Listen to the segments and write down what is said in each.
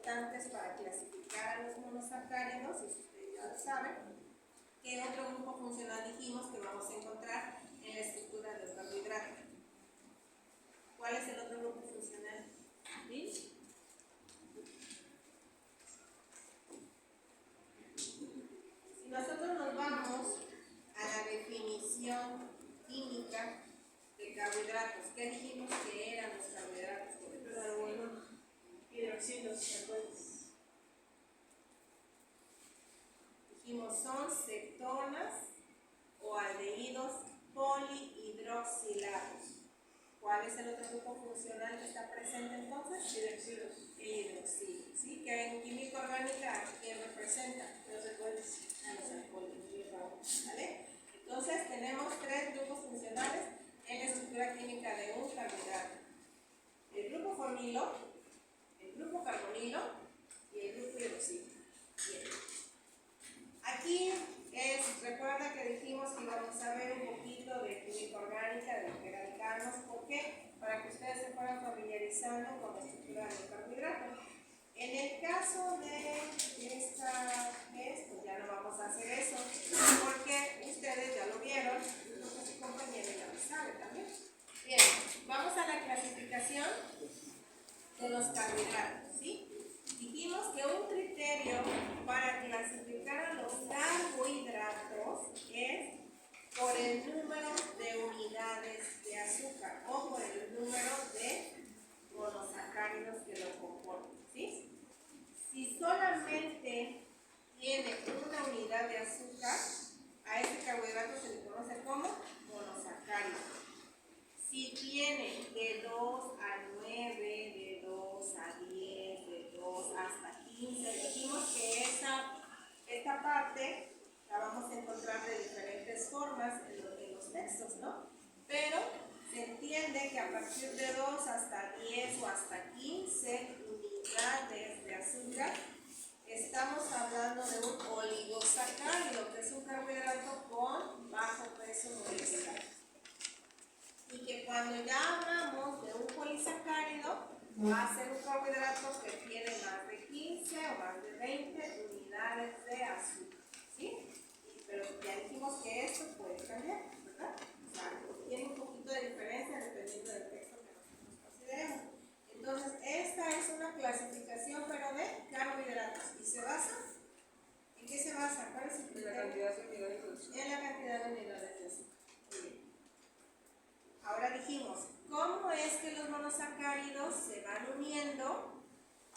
importantes para clasificar a los monosacáridos, y ustedes ya lo saben. ¿Qué otro grupo funcional dijimos que vamos a encontrar en la estructura de un carbohidrato? ¿Cuál es el otro grupo funcional? ¿Sí? Si nosotros nos vamos a la definición química de carbohidratos, ¿qué dijimos que eran los carbohidratos? Carbono, hidroxilos, dijimos son cetonas o aldehídos polihidroxilados. ¿Cuál es el otro grupo funcional que está presente entonces? hidroxilos. Hidroxilo, ¿sí? Que en química orgánica, ¿quién representa? Los alcoholes. Los alcoholes, ¿vale? Entonces tenemos tres grupos funcionales en la estructura química de un carbohidrato. El grupo formilo, el grupo carbonilo y el grupo hidroxilo. Bien. Aquí recuerda que dijimos que íbamos a ver un poquito de química orgánica, de lo que era el carnos. ¿Por qué? Para que ustedes se fueran familiarizando con la estructura del carbohidrato. En el caso de esta vez, pues ya no vamos a hacer eso, porque ustedes ya lo vieron, lo que su compañero ya lo sabe también. Bien, vamos a la clasificación de los carbohidratos, ¿sí? Dijimos que un criterio para clasificar a los carbohidratos es por el número de unidades de azúcar o por el número de monosacáridos que lo componen, ¿sí? Si solamente tiene una unidad de azúcar, a ese carbohidrato se le conoce como monosacárido. Si tiene de 2 a 9, de 2 a 10, de 2 hasta 15, dijimos que esta parte la vamos a encontrar de diferentes formas en los textos, ¿no? Pero se entiende que a partir de 2 hasta 10 o hasta 15 unidades de azúcar, estamos hablando de un oligosacárido, que es un carbohidrato con bajo peso molecular. Y que cuando ya hablamos de un polisacárido, va a ser un carbohidrato que tiene más de 15 o más de 20 unidades de azúcar, ¿sí? Pero ya dijimos que esto puede cambiar, ¿verdad? O sea, tiene un poquito de diferencia dependiendo del texto que nosotros consideremos. Entonces, esta es una clasificación, pero de carbohidratos. ¿Y se basa? ¿En qué se basa? ¿Cuál es el criterio? En la cantidad de unidades de azúcar. En la cantidad de unidades de azúcar. Muy bien. Ahora dijimos, ¿cómo es que los monosacáridos se van uniendo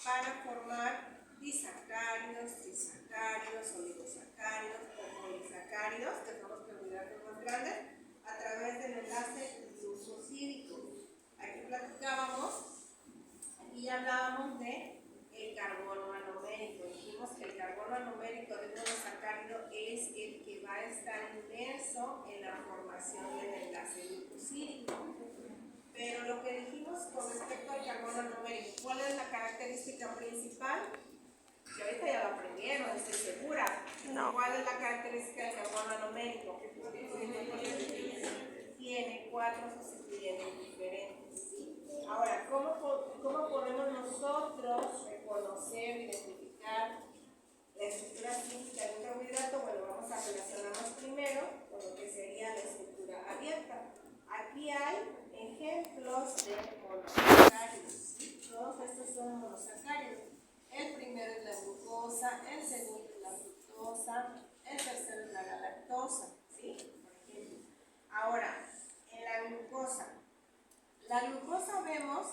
para formar disacáridos, trisacáridos, oligosacáridos o polisacáridos, que son los carbohidratos más grandes, a través del enlace glucosídico? Aquí platicábamos, aquí ya hablábamos de el carbono anomérico. Dijimos que el carbono anomérico de un monosacárido es el que va a estar inmerso en la formación del enlace glucosídico. Pero lo que dijimos con respecto al carbono anomérico, ¿cuál es la característica principal? Que ahorita ya lo aprendieron, estoy segura. No. ¿Cuál es la característica del carbono anomérico? Tiene 4 sustituyentes diferentes. Ahora, ¿cómo podemos nosotros reconocer, identificar la estructura química de un carbohidrato? Bueno, vamos a relacionarnos primero con lo que sería la estructura abierta. Aquí hay ejemplos de monosacáridos, ¿sí? Todos estos son monosacáridos. El primero es la glucosa, el segundo es la fructosa, el tercero es la galactosa, ¿sí? Por ejemplo. Ahora, en la glucosa vemos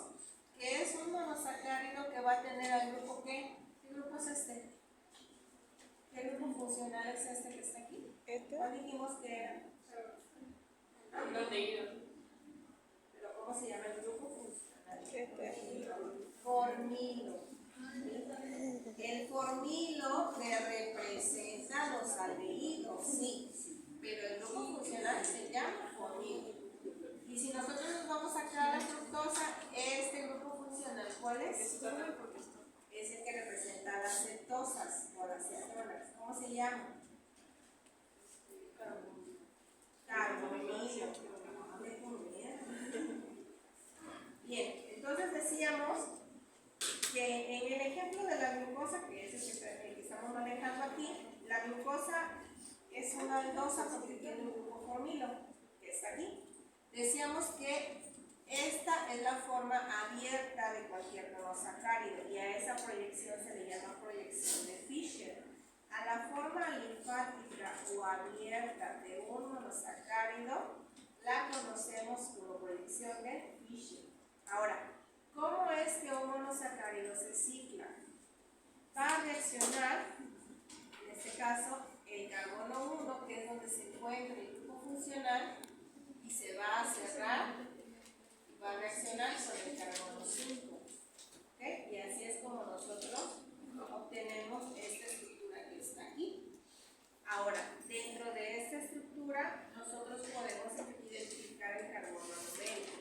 que es un monosacárido que va a tener al grupo ¿qué? ¿Qué grupo es este? ¿Qué grupo funcional es este que está aquí? ¿Cuál dijimos que era? ¿Pero cómo se llama el grupo funcional? Formilo. El formilo que representa los aldehídos, sí, pero el grupo funcional se llama formilo. Y si nosotros nos vamos acá a la fructosa, este grupo funcional, ¿cuál es? Es el que representa las cetosas o las cetonas. ¿Cómo se llama? Carbonilo. Bien, entonces decíamos que en el ejemplo de la es una aldosa porque tiene un grupo formilo, que está aquí. Decíamos que esta es la forma abierta de cualquier monosacárido y a esa proyección se le llama proyección de Fischer. A la forma alifática o abierta de un monosacárido la conocemos como proyección de Fischer. Ahora, ¿cómo es que un monosacárido se cicla? Va a reaccionar, en este caso, el carbono 1, que es donde se encuentra el grupo funcional, y se va a cerrar y va a reaccionar con el carbono 5. ¿Okay? Y así es como nosotros obtenemos esta estructura que está aquí. Ahora, dentro de esta estructura, nosotros podemos identificar el carbono numérico,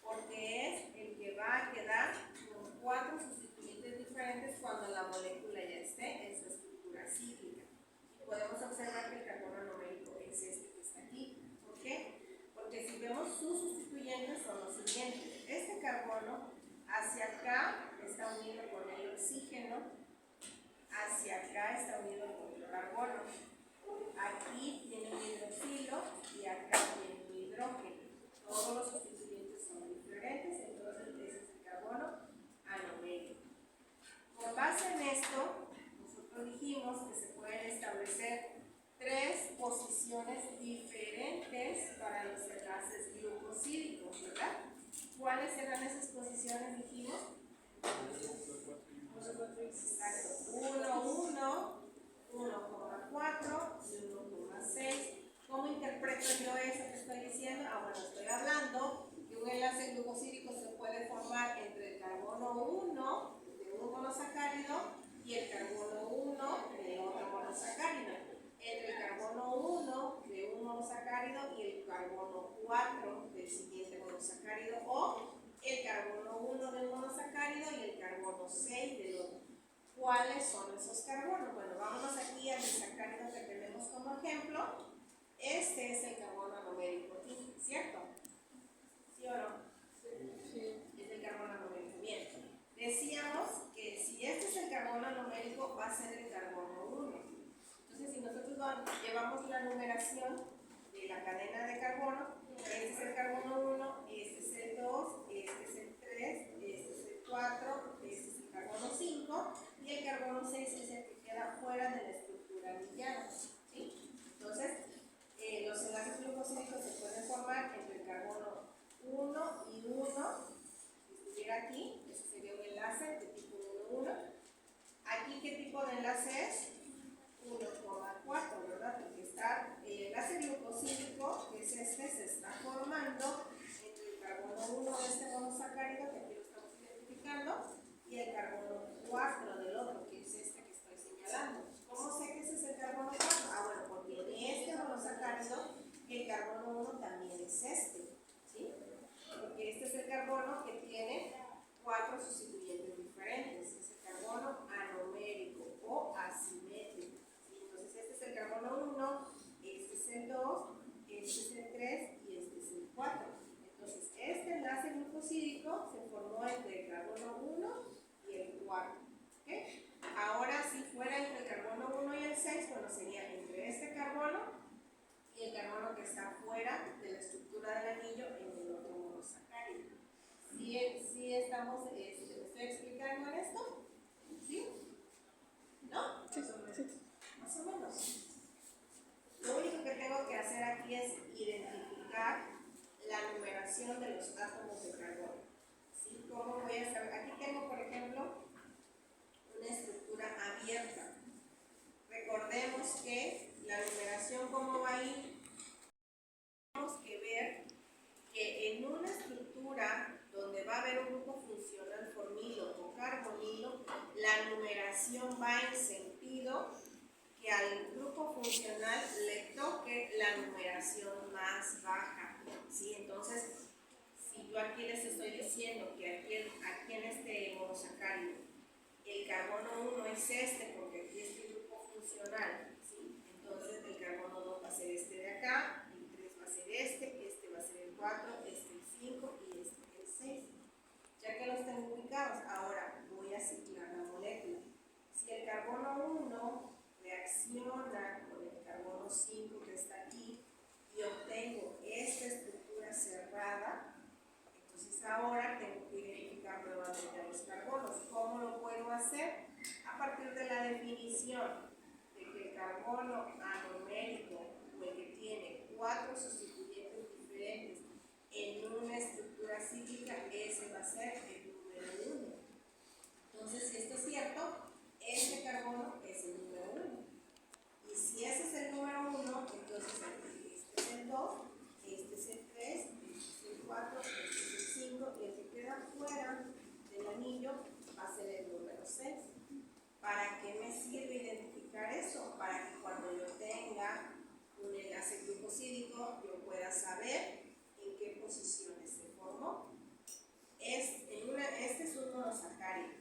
porque es el que va a quedar con 4 sustituyentes diferentes cuando la molécula ya esté en su estructura cíclica. Y podemos observar que el carbono numérico es este que está aquí. ¿Por qué? Porque si vemos sus sustituyentes son los siguientes. Este carbono hacia acá está unido con el oxígeno, hacia acá está unido con el carbono. Aquí tiene un hidroxilo y acá tiene un hidrógeno. Todos los sustituyentes son diferentes, entonces ese es el carbono anomérico. Con base en esto, nosotros dijimos que se pueden establecer 3 posiciones diferentes para los enlaces glucosídicos, ¿verdad? ¿Cuáles eran esas posiciones, dijimos? Exacto. 1, 1, 1,4 y 1,6. ¿Cómo interpreto yo eso que estoy diciendo? Bueno, estoy hablando que un enlace glucosídico se puede formar entre el carbono 1 de un monosacárido y el carbono 1 de otro monosacárido. Entre el carbono 1 de un monosacárido y el carbono 4 del siguiente monosacárido, o el carbono 1 de un monosacárido y el carbono 6 del otro. ¿Cuáles son esos carbonos? Bueno, vámonos aquí al disacárido que tenemos como ejemplo. Este es el carbono anomérico, ¿cierto? ¿Sí o no? Sí. Es el carbono anomérico. Bien. Decíamos que si este es el carbono anomérico, va a ser el carbono 1. Entonces, si nosotros llevamos la numeración de la cadena de carbono, este es el carbono 1, este es el 2, este es el 3, este es el 4, este es el carbono 5 y el carbono 6 es el que queda fuera de la estructura anillada. ¿Sí? Entonces, los enlaces glucosídicos se pueden formar entre el carbono 1 y 1. Si estuviera aquí, ese sería un enlace de tipo 1,1. Aquí, ¿qué tipo de enlace es? 1,4, ¿verdad? Porque está el enlace glucosídico, que es este, se está formando entre el carbono 1 de este monosacárido, que aquí lo estamos identificando, y el carbono 4 del otro, que es este que estoy señalando. ¿Cómo sé que ese es el carbono 4? Bueno, porque en este monosacárido el carbono 1 también es este, ¿sí? Porque este es el carbono que tiene 4 sustituyentes diferentes. Es el carbono anomérico o asimétrico. ¿Sí? Entonces este es el carbono 1, este es el 2, este es el 3 y este es el 4. Entonces este enlace glucosídico se formó entre el carbono 1 y el 4. ¿Okay? Ahora, si fuera entre el carbono 1 y el 6, bueno, sería entre este carbono y el carbono que está fuera de la estructura del anillo en el otro monosacárido. ¿Sí estamos, me estoy explicando en esto? ¿Sí? ¿No? Sí. Más o menos. Lo único que tengo que hacer aquí es identificar la numeración de los átomos de carbono. ¿Sí? ¿Cómo voy a saber? Aquí tengo, por ejemplo, una estructura abierta. Recordemos que la numeración, ¿cómo va a ir? Tenemos que ver que en una estructura donde va a haber un grupo funcional formilo o carbonilo, la numeración va en sentido que al grupo funcional le toque la numeración más baja. ¿Sí? Entonces, si yo aquí les estoy diciendo que aquí en este monosacárido el carbono 1 es este, porque aquí es el grupo funcional, ¿sí? Entonces el carbono 2 va a ser este de acá, el 3 va a ser este va a ser el 4, este el 5 y este el 6. Ya que los tengo ubicados, ahora voy a ciclar la molécula. Si el carbono 1 reacciona con el carbono 5 ahora tengo que identificar nuevamente a los carbonos. ¿Cómo lo puedo hacer? A partir de la definición de que el carbono anomérico, o el que tiene 4 sustituyentes diferentes en una estructura cíclica, ese va a ser el número 1. Entonces, si esto es cierto, este carbono es el número 1. Y si ese es el número 1, entonces este es el 2, este es el 3, este es el 4, este es el 5, y el que queda fuera del anillo va a ser el número 6. ¿Para qué me sirve identificar eso? Para que cuando yo tenga un enlace glucosídico yo pueda saber en qué posiciones se formó. Este es un monosacárido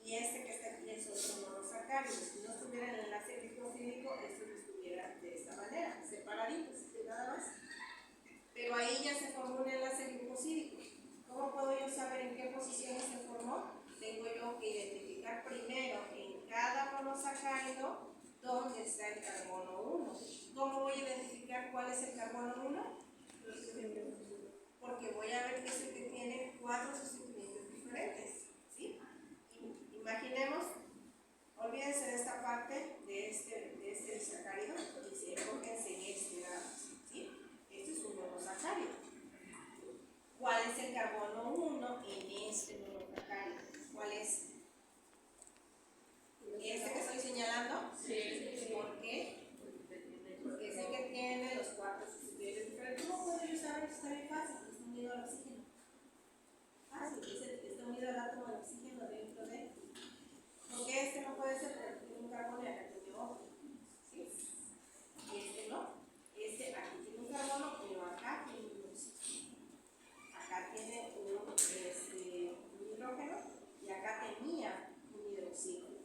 y este que está aquí es otro monosacárido. Si no estuviera en el enlace glucosídico, esto estuviera de esta manera, separaditos, nada más. Pero ahí ya se formó un enlace glucosídico. ¿Cómo puedo yo saber en qué posiciones se formó? Tengo yo que identificar primero en cada monosacárido dónde está el carbono 1. ¿Cómo voy a identificar cuál es el carbono 1? Porque voy a ver que es el que tiene 4 sustituyentes diferentes. ¿Sí? Imaginemos, olvídense de esta parte de este disacárido y se enfóquense en este lado. ¿Sí? Este es un monosacárido. ¿Cuál es el carbono 1 en este monosacárido? ¿Cuál es? ¿Este que estoy señalando? Sí. ¿Por qué? Porque es el que tiene los 4 sustituyentes diferentes. ¿Cómo puedo yo saber? Está bien fácil, está unido al oxígeno. Fácil, está unido al átomo del oxígeno dentro de él. Porque este no puede ser porque tiene un carbono y acá tiene otro. ¿Sí? Este no. Este aquí tiene un carbono, pero acá tiene un oxígeno. Acá tiene un hidrógeno y acá tenía un hidroxígeno,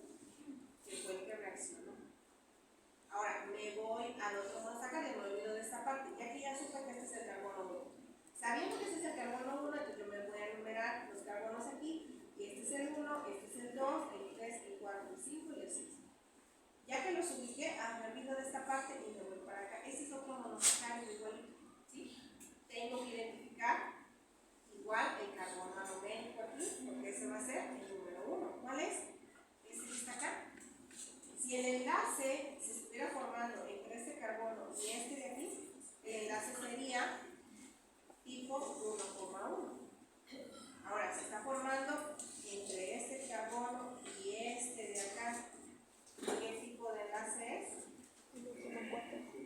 que fue el que reaccionó. Ahora me voy al otro monosacárido, me olvido de esta parte. Y aquí ya supe que este es el carbono 1. Sabiendo que este es el carbono 1, entonces yo me voy a enumerar los carbonos aquí. Y este es el 1, este es el 2, el 3, el 4, el 5 y el 6. Ya que los ubiqué, me olvido de esta parte y me voy para acá. Este es otro monosacárido igualito. ¿Sí? Tengo que identificar igual el carbono anomérico aquí, porque ese va a ser el número 1. ¿Cuál es? Este que está acá. Si el enlace se estuviera formando entre este carbono y este de aquí, el enlace sería tipo 1,1. Ahora se está formando entre este carbono y este de acá. ¿Qué tipo de enlace es?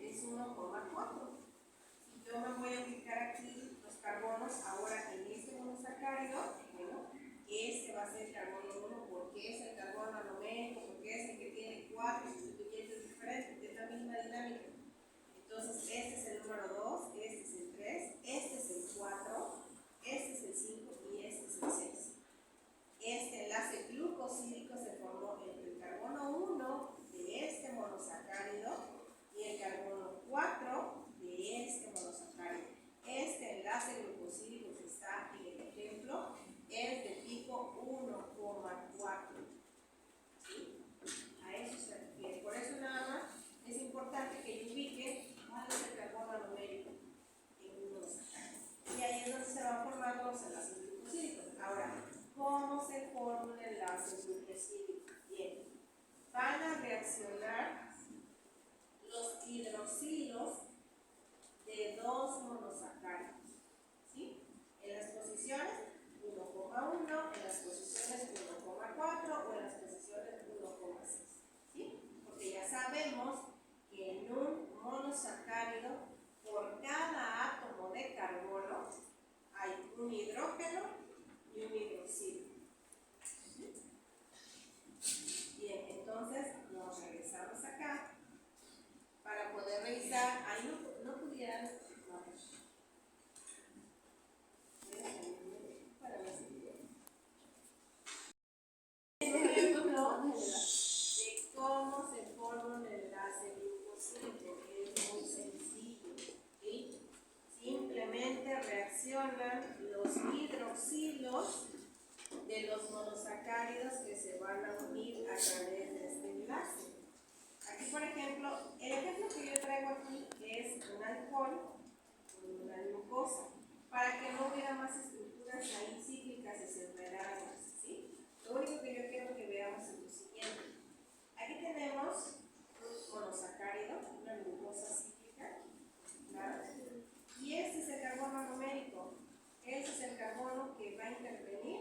Es 1,4. Si yo me voy a ubicar aquí los carbonos ahora en este monosacárido, bueno, este va a ser el carbono 1 porque es el carbono anomérico, porque es el que tiene 4 sustituyentes diferentes, es la misma dinámica. Entonces este es el número 2, este es el 3, este es el 4, este es el 5 y este es el 6. Este enlace glucosídico se formó entre el carbono 1 de este monosacárido y el carbono 4 de este monosacárido. Este enlace glucosídico que está en el ejemplo es de tipo 1,4. ¿Sí? A eso se refiere. Por eso nada más es importante que yo ubique cuál es el carbono anomérico en un monosacárido. Y ahí es donde se van formando los enlaces glucosídicos. Ahora, ¿cómo se forma un enlace glucosídico? Bien, van a reaccionar los hidroxilos de dos monosacáridos. ¿Sí? En las posiciones 1,1, en las posiciones 1,4 o en las posiciones 1,6. ¿Sí? Porque ya sabemos que en un monosacárido, por cada átomo de carbono, hay un hidrógeno y un hidroxilo. Bien, entonces nos regresamos acá para poder revisar. Ahí no pudieran. Para la siguiente. Ejemplo de cómo se forma un enlace glucosídico. Es muy sencillo. ¿Sí? Simplemente reaccionan los hidroxilos de los monosacáridos que se van a unir a través de este enlace. Aquí, por ejemplo, el ejemplo que yo traigo aquí es un alcohol con una glucosa, para que no hubiera más estructuras. estructuras ahí cíclicas y separadas, ¿sí? Lo único que yo quiero que veamos es lo siguiente. Aquí tenemos un monosacárido, una glucosa cíclica, ¿verdad? Y este es el carbono numérico. Este es el carbono que va a intervenir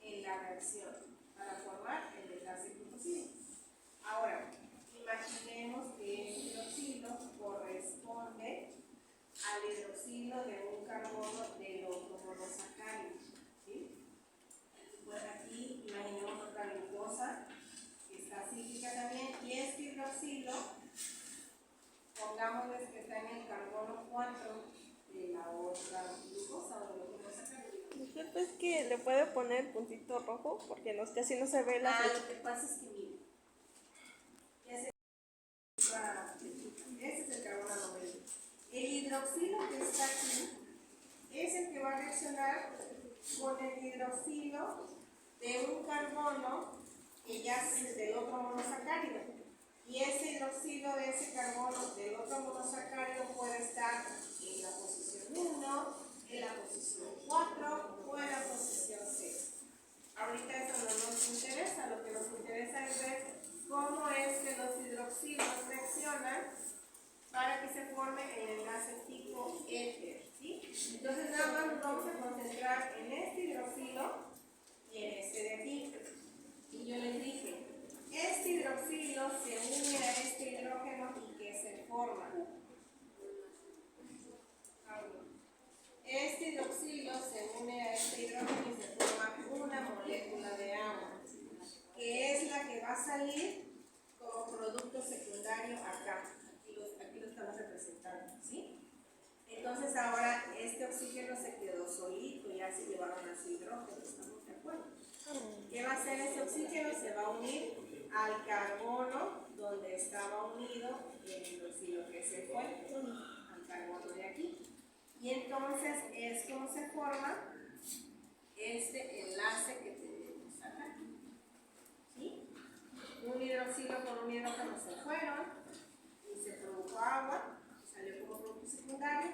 en la reacción para formar el enlace glucosídeo. Ahora, imaginemos que este hidroxilo corresponde al hidroxilo de un carbono del otro monosacárido, ¿sí? Bueno, aquí imaginemos otra glucosa que está cíclica también, y este hidroxilo, pongámosles que está en el carbono 4 de la otra glucosa o del otro monosacárido. Es que le puede poner puntito rojo porque casi no se ve la flecha. Lo que pasa es que mire, este es el carbono numérico. El hidroxilo que está aquí es el que va a reaccionar con el hidroxilo de un carbono que ya es del otro monosacárido. Y ese hidroxilo de ese carbono del otro monosacárido puede estar en la posición 1, en la posición 4 o en la posición 6. Ahorita eso no nos interesa, lo que nos interesa es ver cómo es que los hidroxilos reaccionan para que se forme el enlace tipo éter, ¿sí? Entonces nada más nos vamos a concentrar en este hidroxilo y en este de aquí. Y yo les dije, este hidroxilo se une a este hidrógeno y que se forma. Este hidroxilo se une a este hidrógeno y se forma una molécula de agua, que es la que va a salir como producto secundario acá. Aquí lo estamos representando, ¿sí? Entonces ahora este oxígeno se quedó solito, ya se llevaron a su hidrógeno, ¿estamos de acuerdo? ¿Qué va a hacer ese oxígeno? Se va a unir al carbono donde estaba unido el hidroxilo que se fue, al carbono de aquí. Y entonces es como se forma este enlace que tenemos acá, ¿sí? Un hidroxilo con un hidrógeno se fueron y se produjo agua, salió como producto secundario,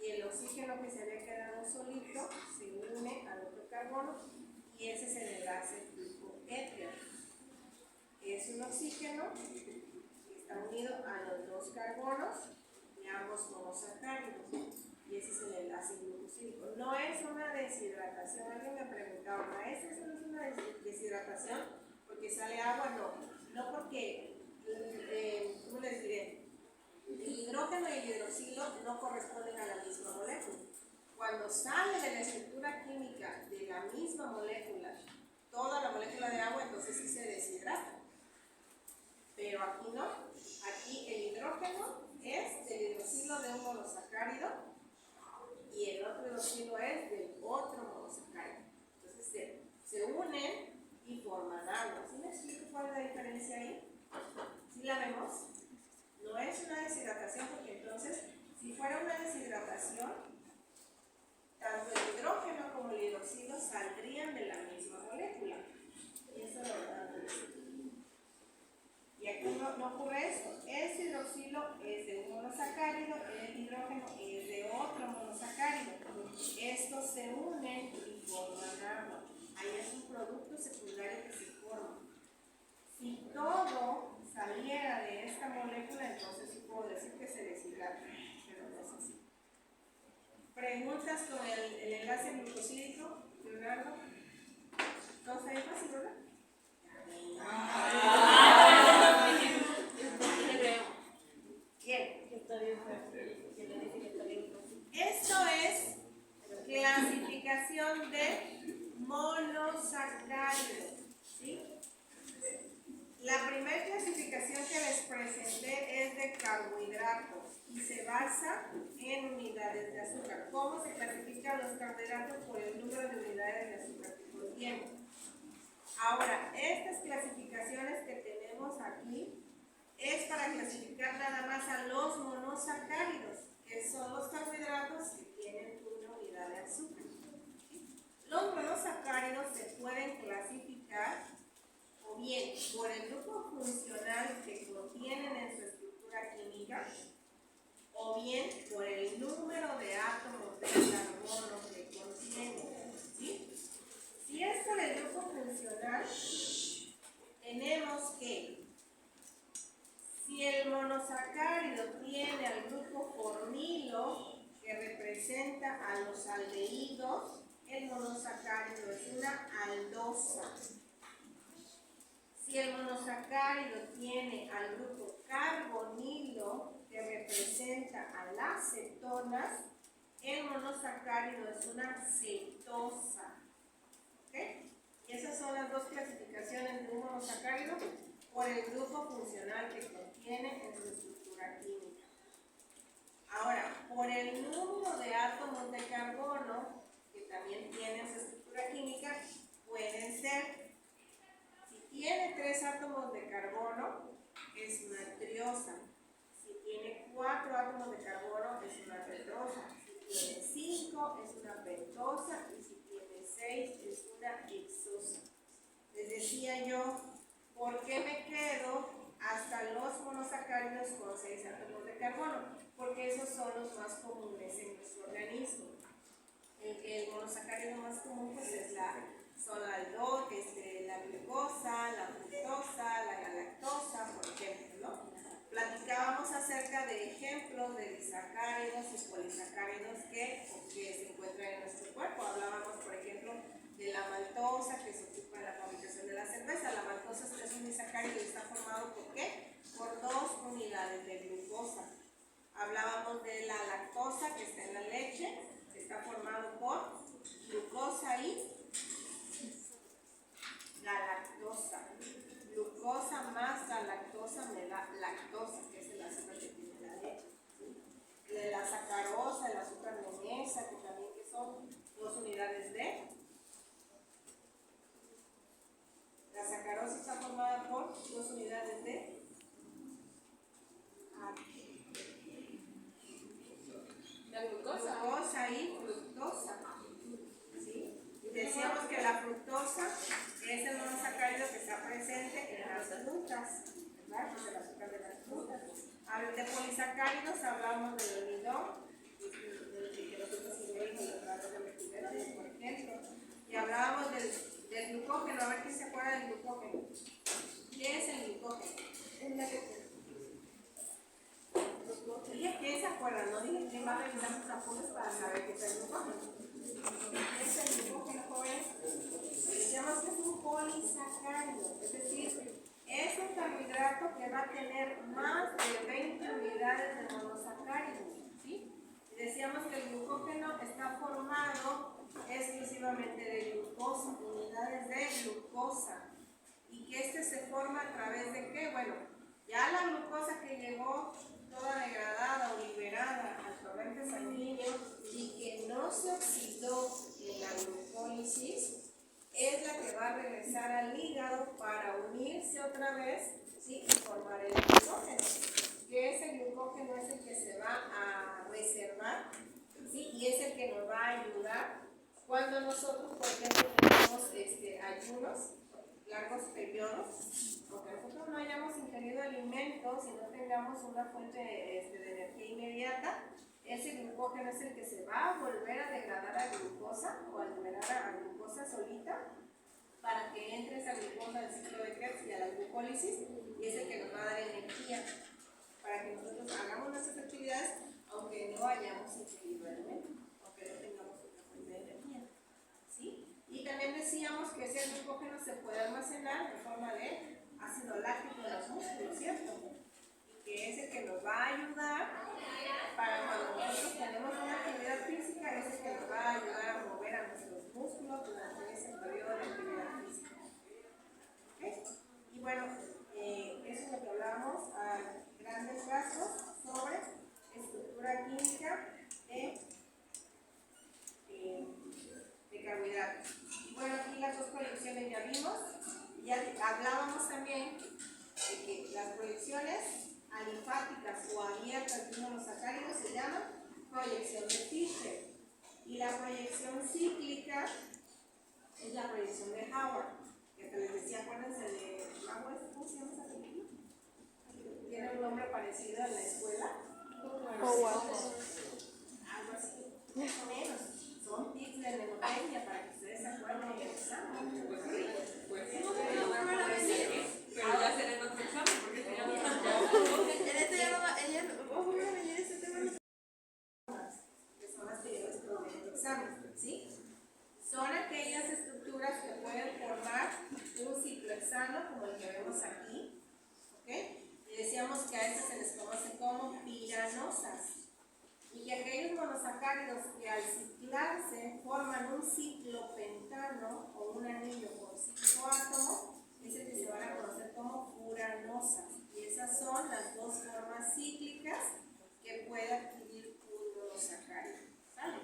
y el oxígeno que se había quedado solito se une al otro carbono y ese es el enlace tipo éter. Es un oxígeno que está unido a los dos carbonos de ambos monosacáridos. Y ese es el enlace glucosídico. No es una deshidratación. Alguien me preguntaba, maestra, ¿eso no es una deshidratación porque sale agua? No, no porque, ¿cómo les diré? El hidrógeno y el hidroxilo no corresponden a la misma molécula. Cuando sale de la estructura química de la misma molécula, toda la molécula de agua, entonces sí se deshidrata. Pero aquí no. Aquí el hidrógeno es del hidroxilo de un monosacárido y el otro hidroxilo es del otro monosacárido. Entonces se unen y forman agua. ¿Sí me explico cuál es la diferencia ahí? ¿Sí la vemos? No es una deshidratación porque entonces, si fuera una deshidratación, tanto el hidrógeno como el hidroxilo saldrían de la misma molécula. Y eso es lo verdad. Y aquí no ocurre esto. Este hidroxilo es de un monosacárido, el hidrógeno es de otro monosacárido. Estos se unen y forman agua. Ahí es un producto secundario que se forma. Si todo saliera de esta molécula, entonces sí puedo decir que se deshidrata, pero no es así. ¿Preguntas con el enlace glucosídico, Leonardo? ¿Todo está bien fácil, verdad? Bien. Esto es clasificación de monosacáridos, ¿sí? La primera clasificación que les presenté es de carbohidratos y se basa en unidades de azúcar. ¿Cómo se clasifican los carbohidratos? Por el número de unidades de azúcar que contienen. Ahora, estas clasificaciones que tenemos aquí es para clasificar nada más a los monosacáridos, que son los carbohidratos que tienen una unidad de azúcar. Los monosacáridos se pueden clasificar o bien por el grupo funcional que contienen en su estructura química, o bien por el número de átomos de carbono que contienen. aldehídos, el monosacárido es una aldosa. Si el monosacárido tiene al grupo carbonilo, que representa a las cetonas, el monosacárido es una cetosa. ¿Ok? Y esas son las dos clasificaciones de un monosacárido por el grupo funcional que contiene en su estructura química. Ahora, por el número de átomos de carbono que también tienen su estructura química, pueden ser, si tiene 3 átomos de carbono, es una triosa. Si tiene 4 átomos de carbono, es una tetrosa. Si tiene 5, es una pentosa. Y si tiene 6, es una hexosa. Les decía yo, ¿por qué me quedo hasta los monosacáridos con 6 átomos de carbono? Porque esos son los más comunes en nuestro organismo. El monosacárido más común pues, es la glucosa, la fructosa, la galactosa, por ejemplo, ¿no? Platicábamos acerca de ejemplos de disacáridos y polisacáridos que se encuentran en nuestro cuerpo. Hablábamos, por ejemplo, de la maltosa, que se ocupa en la fabricación de la cerveza. La maltosa es un disacárido y está formado ¿por qué? Por 2 unidades de glucosa. Hablábamos de la lactosa, que está en la leche, que está formado por glucosa y galactosa. Glucosa más galactosa me da lactosa, que es el azúcar que tiene la leche. ¿Sí? La sacarosa, el azúcar de mesa, que también que son 2 unidades de. La sacarosa está formada por 2 unidades de. La glucosa. Glucosa y fructosa. ¿Sí? Decíamos que la fructosa es el monosacárido que está presente en las frutas, ¿verdad? Es el azúcar de las frutas. De polisacáridos hablamos del almidón, que nosotros ingerimos a través de metileno, por ejemplo. Y hablábamos del glucógeno. A ver quién se acuerda del glucógeno. ¿Qué es el glucógeno? Dije quién se acuerda, no dije quién va a revisar sus apuntes para saber qué es el glucógeno. ¿Qué es el glucógeno, jóvenes? Decíamos que es un polisacárido, es decir, es un carbohidrato que va a tener más de 20 unidades de monosacáridos. ¿Sí? Y decíamos que el glucógeno está formado exclusivamente de glucosa, unidades de glucosa. Y que este se forma a través de ¿qué? Bueno, ya la glucosa que llegó toda degradada o liberada al torrente sanguíneo y que no se oxidó en la glucólisis, es la que va a regresar al hígado para unirse otra vez, ¿sí? Y formar el glucógeno. Que ese glucógeno es el que se va a reservar, ¿sí? Y es el que nos va a ayudar cuando nosotros, por ejemplo, tenemos ayunos, largos periodos, aunque nosotros no hayamos ingerido alimentos y no tengamos una fuente de energía inmediata, ese glucógeno es el que se va a volver a degradar a glucosa o a liberar a glucosa solita para que entre esa glucosa al ciclo de Krebs y a la glucólisis, y es el que nos va a dar energía para que nosotros hagamos nuestras actividades aunque no hayamos ingerido alimentos, aunque no tengamos una fuente de energía. ¿Sí? Y también decíamos que ese glucógeno se puede almacenar en forma de ácido láctico en los músculos, ¿cierto? Y que es el que nos va a ayudar para cuando nosotros tenemos una actividad física, es el que nos va a ayudar a mover a nuestros músculos durante ese periodo de actividad física. ¿Okay? Y bueno, eso es lo que hablábamos a grandes rasgos sobre estructura química de carbohidratos. Y bueno, aquí las 2 proyecciones ya vimos. Ya hablábamos también de que las proyecciones alifáticas o abiertas de unos monosacáridos se llaman proyección de Fischer. Y la proyección cíclica es la proyección de Howard. Que les decía, acuérdense de Howard, ¿cómo se llama esa película? Tiene un nombre parecido en la escuela. Algo así, más o menos. Son tips de neurotecnia para que ustedes se acuerden en el examen. Pero ya será en otro examen porque teníamos Que son las que yo les probé en el examen. carbohidratos que al ciclarse forman un ciclopentano o un anillo con 5 átomos, es el que se van a conocer como furanosas. Y esas son las dos formas cíclicas que puede adquirir un monosacárido. ¿Sale?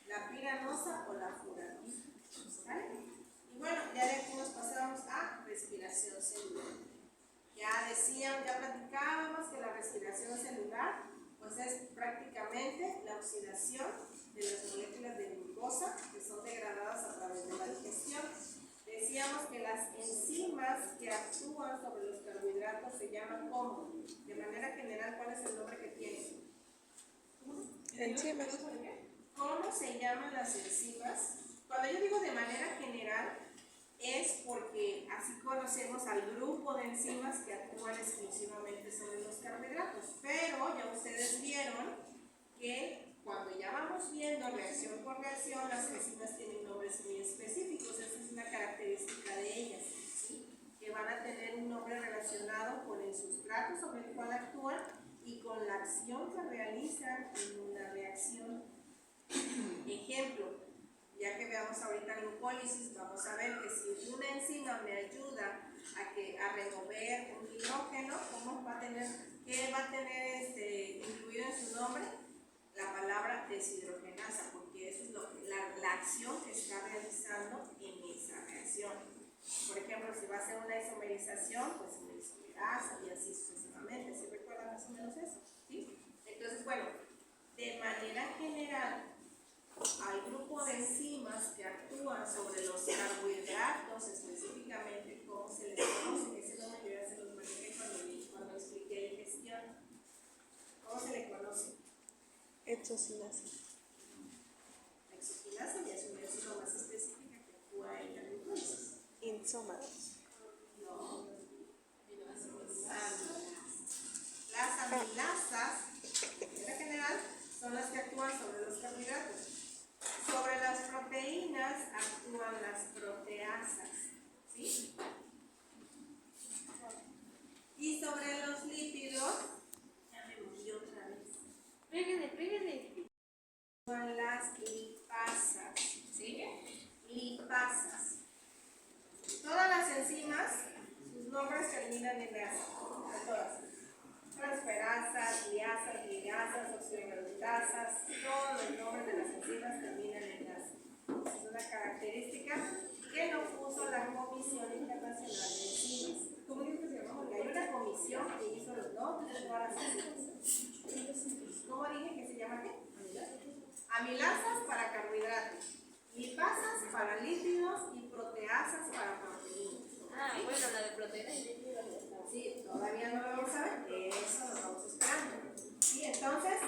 La piranosa o la furanosa. ¿Sale? Y bueno, ya de aquí nos pasamos a respiración celular. Ya platicábamos que la respiración celular pues es prácticamente la oxidación de las moléculas de glucosa que son degradadas a través de la digestión. Decíamos que las enzimas que actúan sobre los carbohidratos se llaman ¿cómo? De manera general, ¿cuál es el nombre que tienen? Enzimas. ¿Cómo se llaman las enzimas? Cuando yo digo de manera general, es porque así conocemos al grupo de enzimas que actúan exclusivamente sobre los carbohidratos. Pero ya ustedes vieron que cuando ya vamos viendo reacción por reacción, las enzimas tienen nombres muy específicos. Esa es una característica de ellas, ¿sí? Que van a tener un nombre relacionado con el sustrato sobre el cual actúan y con la acción que realizan en una reacción. Ejemplo, ya que veamos ahorita glucólisis, vamos a ver que si una enzima me ayuda a remover un hidrógeno, ¿cómo va a tener, qué va a tener incluido en su nombre? La palabra deshidrogenasa, porque esa es la acción que está realizando en esa reacción. Por ejemplo, si va a ser una isomerización, pues una isomerasa y así sucesivamente. ¿Sí recuerdan más o menos eso? ¿Sí? Entonces, bueno, de manera general, al grupo de enzimas que actúan sobre los carbohidratos, específicamente cómo se les conoce, que ese nombre yo ya se los manejé cuando expliqué digestión. ¿Cómo se le conoce? Exocinasa. La exocinasa ya es una enzima más específica que actúa en la glucólisis. Insómados. No. Las amilasas, en general, son las que actúan sobre los carbohidratos. Sobre las proteínas actúan las proteasas, ¿sí? Y sobre los lípidos, ya me moví otra vez. Pégale. Son las lipasas, ¿sí? Lipasas. Todas las enzimas, sus nombres terminan en asa, todas. Transferasas, liasas, ligasas, oxidorreductasas, todos los nombres de las enzimas terminan en asa. Es una característica que nos puso la Comisión Internacional de Enzimas. ¿Cómo dijo que se llama? Porque hay una comisión que hizo los nombres de todas las enzimas. ¿Cómo dije que se llama qué? Amilasas para carbohidratos, lipasas para lípidos y proteasas para proteínas. Ah, bueno, la de proteínas y lípidos. Sí, todavía no lo vamos a ver, eso lo vamos esperando. Y entonces,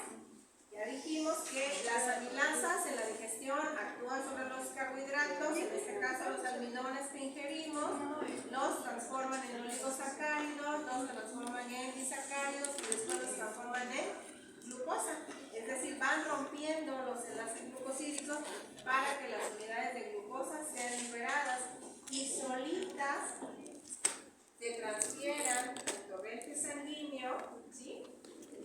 ya dijimos que las amilasas en la digestión actúan sobre los carbohidratos, en este caso los almidones que ingerimos, los transforman en oligosacáridos, los transforman en disacáridos y después los transforman en glucosa. Es decir, van rompiendo los enlaces glucosídicos para que las unidades de glucosa sean liberadas y solitas se transfieran al torrente sanguíneo, ¿sí?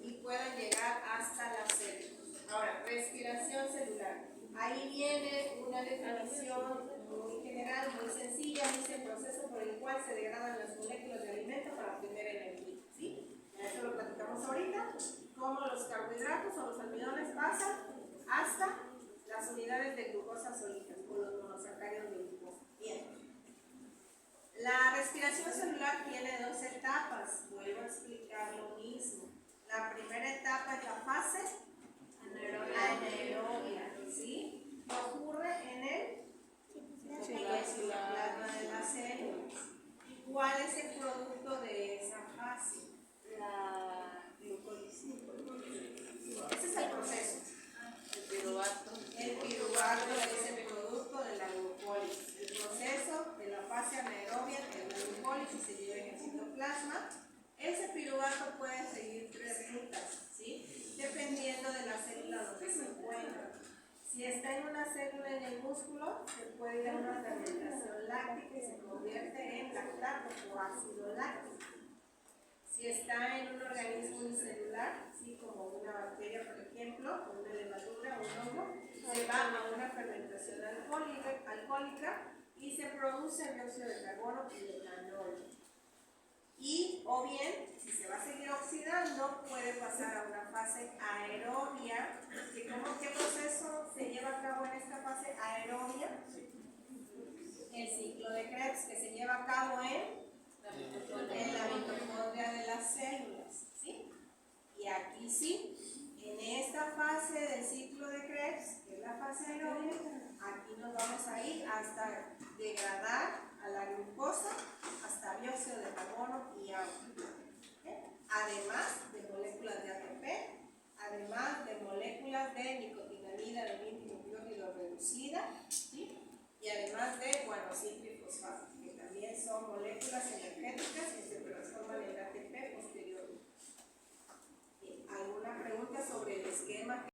Y puedan llegar hasta las células. Ahora, respiración celular. Ahí viene una definición muy general, muy sencilla, dice el proceso por el cual se degradan las moléculas de alimento para obtener energía, ¿sí? Eso lo platicamos ahorita, cómo los carbohidratos o los almidones pasan hasta las unidades de glucosa sólidas o los monosacáridos de glucosa. Bien. La respiración celular tiene dos etapas, vuelvo a explicar lo mismo. La primera etapa es la fase anaerobia, ¿sí? Que ocurre en el citoplasma de las células. ¿Cuál es el producto de esa fase? La glucólisis. Ese es el proceso. El piruvato. El piruvato es el producto de la glucólisis. El proceso de la fase anaerobia de la glucólisis se lleva en el citoplasma. Ese piruvato puede seguir tres rutas, ¿sí? Dependiendo de la célula donde se encuentra. Si está en una célula en el músculo, se puede ir a una fermentación láctica y se convierte en lactato o ácido láctico. Si está en un organismo unicelular, ¿sí? Como una bacteria, por ejemplo, una levadura o un hongo, se va a una fermentación alcohólica y se produce dióxido de carbono y etanol. Y, o bien, si se va a seguir oxidando, puede pasar a una fase aerobia. ¿Qué proceso se lleva a cabo en esta fase aerobia? El ciclo de Krebs, que se lleva a cabo en la mitocondria de las células. ¿Sí? Y aquí sí, en esta fase del ciclo de Krebs, que es la fase aerobia, aquí nos vamos a ir hasta degradar a la glucosa, hasta dióxido de carbono y agua. ¿Okay? Además de moléculas de ATP, además de moléculas de nicotinamida, nucleótido reducida, ¿sí? Y además de guanosina y fosfato, que también son moléculas energéticas que se transforman en ATP posteriormente. ¿Alguna pregunta sobre el esquema?